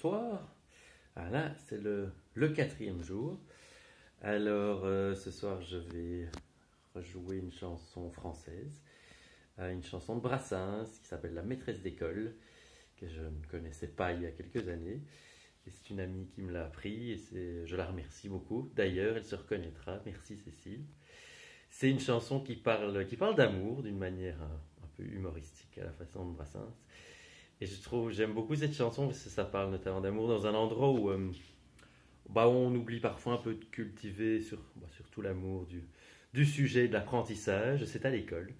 soir. Ah là, c'est le quatrième jour. Alors, ce soir, je vais rejouer une chanson française, une chanson de Brassens qui s'appelle La maîtresse d'école, que je ne connaissais pas il y a quelques années. Et c'est une amie qui me l'a appris et je la remercie beaucoup. D'ailleurs, elle se reconnaîtra. Merci Cécile. C'est une chanson qui parle d'amour d'une manière un peu humoristique à la façon de Brassens. Et j'aime beaucoup cette chanson parce que ça parle notamment d'amour dans un endroit où on oublie parfois un peu de cultiver surtout l'amour du sujet de l'apprentissage, c'est à l'école.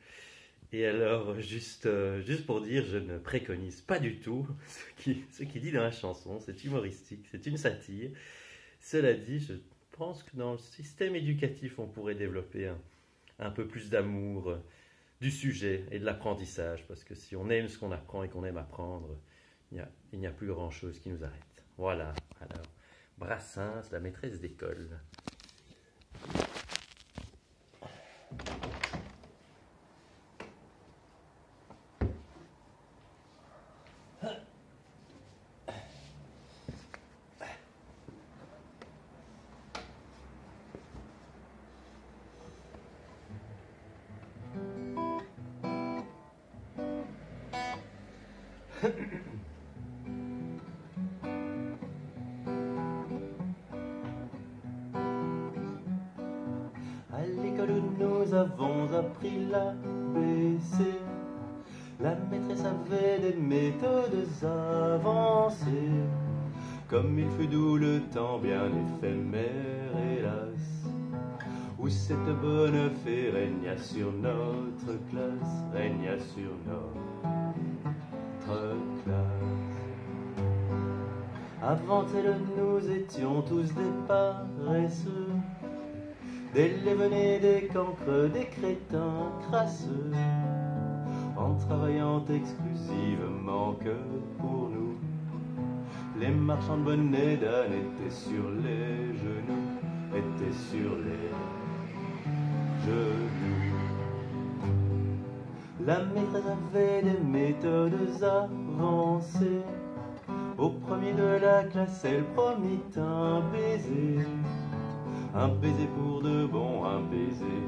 Et alors, juste pour dire, je ne préconise pas du tout ce qui dit dans la chanson, c'est humoristique, c'est une satire. Cela dit, je pense que dans le système éducatif, on pourrait développer un peu plus d'amour du sujet et de l'apprentissage, parce que si on aime ce qu'on apprend et qu'on aime apprendre, il n'y a plus grand-chose qui nous arrête. Voilà, alors, Brassens, la maîtresse d'école. À l'école où nous avons appris l'ABC, la maîtresse avait des méthodes avancées. Comme il fut doux le temps bien éphémère, hélas, où cette bonne fée régna sur notre classe, régna sur notre classe. Avant elle, nous étions tous des paresseux, des lévenés, des cancres, des crétins crasseux, en travaillant exclusivement que pour nous. Les marchands de bonnets d'âne étaient sur les genoux, étaient sur les genoux. La maîtresse avait des méthodes avancées. Au premier de la classe, elle promit un baiser pour de bon, un baiser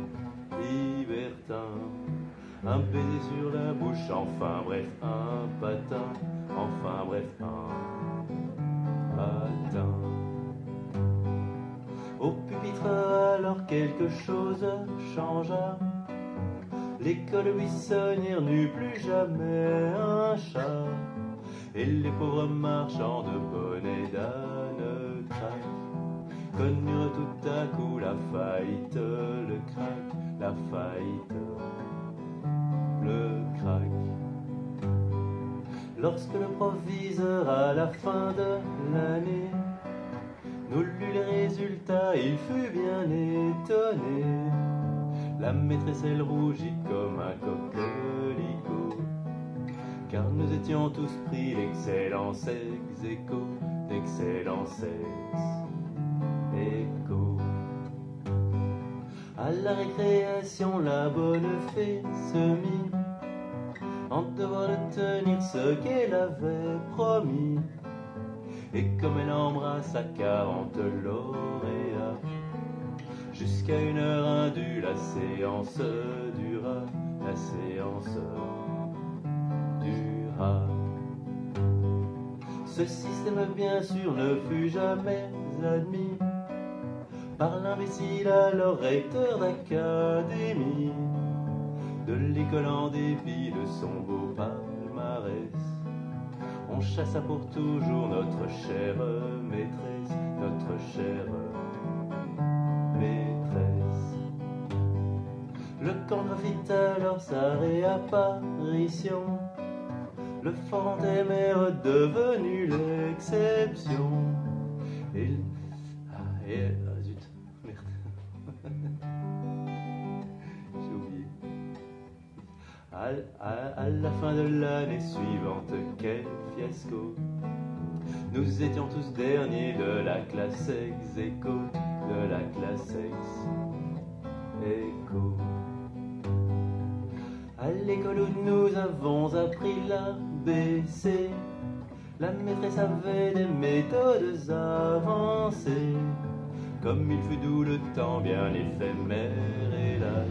libertin, un baiser sur la bouche, enfin bref, un patin, enfin bref, un patin. Au pupitre alors quelque chose changea. L'école buissonnière n'eut plus jamais un chat. Et les pauvres marchands de bonnets d'âne craquent, connurent tout à coup la faillite, le crack, la faillite, le crack. Lorsque le proviseur à la fin de l'année nous lut les résultats, il fut bien étonné. La maîtresse elle rougit comme un coquelicot, car nous étions tous pris d'excellence ex aequo, d'excellence ex aequo. À la récréation, la bonne fée se mit en devoir de tenir ce qu'elle avait promis. Et comme elle embrassa 40 lauréats, jusqu'à 1 heure indue, la séance dura, la séance dura. Ce système, bien sûr, ne fut jamais admis par l'imbécile alors recteur d'académie de l'école en dépit de son beau palmarès. On chassa pour toujours notre chère maîtresse, notre chère maîtresse. Le cancre fit alors sa réapparition. Le fantôme est redevenu l'exception. Zut, merde. J'ai oublié. À la fin de l'année suivante, quel fiasco! Nous étions tous derniers de la classe ex aequo, de la classe ex aequo. À l'école où nous avons appris l'ABC, La maîtresse avait des méthodes avancées. Comme il fut doux le temps bien éphémère, hélas,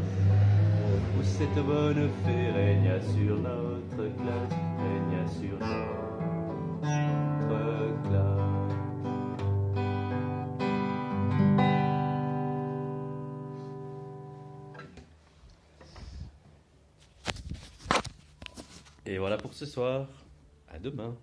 où cette bonne fée régna sur notre classe, régna sur notre classe. Et voilà pour ce soir. À demain.